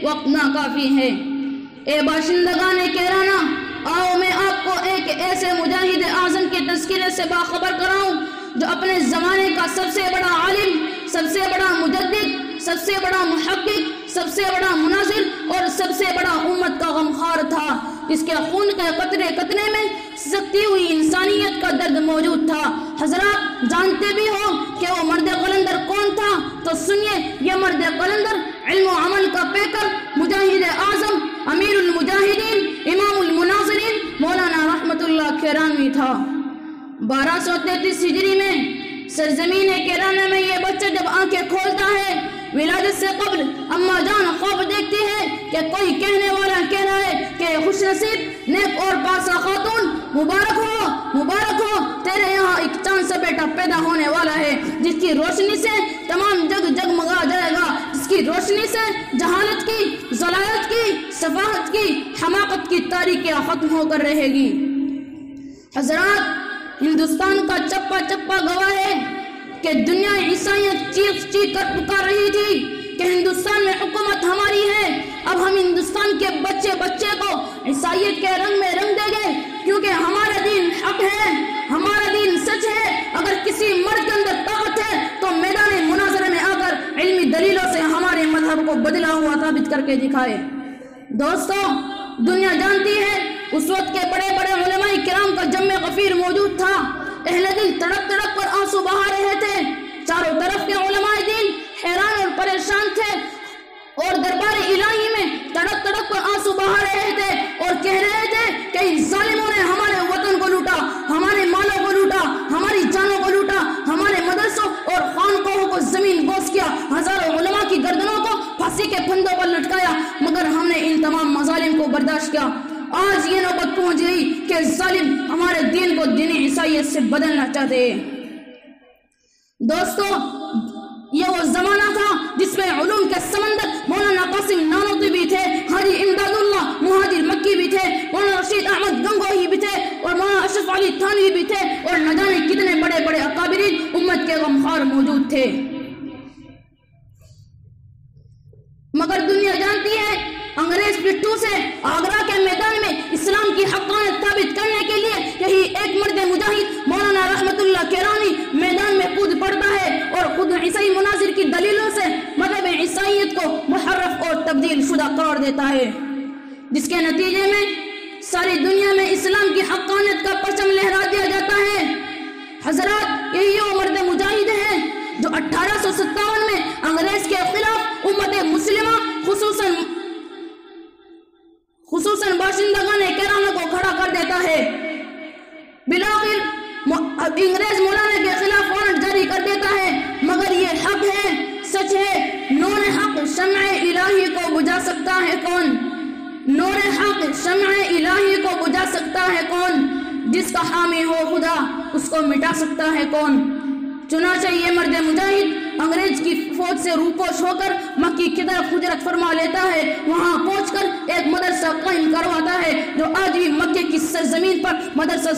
وقت ناکافی ہے۔ اے باشندگان کیرانا، آؤ میں آپ کو ایک ایسے مجاہد اعظم کے تذکرے سے باخبر کراؤں جو اپنے زمانے کا سب سے بڑا عالم، سب سے بڑا مجدد، سب سے بڑا محقق، سب سے بڑا مناظر اور سب سے بڑا امت کا غمخوار تھا، جس کے خون کے قطرے قطرے میں سکتی ہوئی انسانیت کا درد موجود تھا۔ حضرات جانتے بھی ہو کہ وہ مرد قلندر کون تھا، تو سنیے، یہ مرد قلندر علم و عمل کا پیکر، مجاہد اعظم، امیر المجاہدین، امام المناظرین مولانا رحمت اللہ کیرانوی تھا۔ 1233 ہجری میں سرزمین کیرانہ میں یہ بچہ جب آنکھیں کھولتا ہے، ولادت سے قبل اماں جان خواب دیکھتی ہے کہ کوئی کہنے والا کہہ رہا ہے کہ خوش نصیب، نیک اور پاسا خاتون، مبارک ہو، تیرے یہاں ایک چاند سا بیٹا پیدا ہونے والا ہے، جس کی روشنی سے تمام جگ جگمگا جائے گا، جس کی روشنی سے جہالت کی، ضلالت کی، سفاہت کی، حماقت کی تاریکیاں ختم ہو کر رہے گی۔ حضرات، ہندوستان کا چپا چپا گواہ ہے کہ دنیا عیسائیت چیخ چیخ کر پکار رہی تھی کہ ہندوستان میں حکومت ہماری ہے، اب ہم ہندوستان کے بچے بچے کو عیسائیت کے رنگ میں رنگ دیں گے، کیونکہ ہمارا دین حق ہے، ہمارا دین سچ ہے۔ اگر کسی مرد کے اندر طاقت ہے تو میدان مناظرے میں آ کر علمی دلیلوں سے ہمارے مذہب کو بدلا ہوا ثابت کر کے دکھائے۔ دوستو، دنیا جانتی ہے اس وقت کے بڑے بڑے علماء کرام کا جم غفیر موجود تھا، اہل دل تڑپ تڑپ کر آنسو بہا رہے تھے، چاروں طرف کے علماء دین حیران اور پریشان تھے اور دربار الہی میں تڑپ تڑپ کر آنسو بہا رہے تھے اور کہہ رہے تھے کہ ان ظالموں نے ہمارے وطن کو لوٹا، ہمارے مالوں کو لوٹا، ہماری جانوں کو لوٹا، ہمارے مدرسوں اور خانقاہوں کو زمین بوس کیا، ہزاروں علماء کی گردنوں کو پھانسی کے پھندوں پر لٹکایا، مگر ہم نے ان تمام مظالم کو برداشت کیا۔ آج یہ نوبت پہنچ گئی کہ ظالم ہمارے دین کو دین عیسائیت سے بدلنا چاہتے ہیں۔ دوستو، یہ وہ زمانہ تھا جس میں علوم کے سمندر مولانا قاسم نانوتوی بھی تھے، حاجی امداد اللہ مہاجر مکی بھی تھے، مولانا رشید احمد گنگوہی بھی تھے اور مولانا اشرف علی تھانوی بھی تھے، اور نہ جانے کتنے بڑے بڑے اکابرین امت کے غمخوار موجود تھے۔ مگر دنیا جانتی ہے انگریز پٹھوں سے آگرہ کے میدان میں اسلام کی حقانیت ثابت کرنے کے لیے یہی ایک مرد مجاہد مولانا رحمت اللہ کیرانوی میدان میں کود پڑتا ہے اور خود عیسائی مناظر کی دلیلوں سے مذہب عیسائیت کو محرف اور تبدیل شدہ قرار دیتا ہے، جس کے نتیجے میں ساری دنیا میں اسلام کی حقانیت کا پرچم لہرا دیا جاتا ہے۔ حضرات، یہی وہ مرد مجاہد ہے جو 1857 میں انگریز کے خلاف امت مسلمہ خصوصاً باشندگان کیرانہ کو کھڑا کر دیتا ہے۔ بالآخر انگریز مولانا کے خلاف وارنٹ جاری کر دیتا ہے، مگر یہ حق ہے، سچ ہے۔ نور حق شمع الہی کو بجھا سکتا ہے کون؟ نور حق شمع الہی کو بجھا سکتا ہے کون؟ جس کا حامی ہو خدا، اس کو مٹا سکتا ہے کون؟ چنانچہ یہ مرد مجاہد انگریز کی فوج سے روپوش ہو کر مکی کی طرف ہجرت فرما لیتا ہے، وہاں پہنچ کر ایک مدرسہ قائم کرواتا ہے جو آج بھی مکے کی سرزمین پر مدرسہ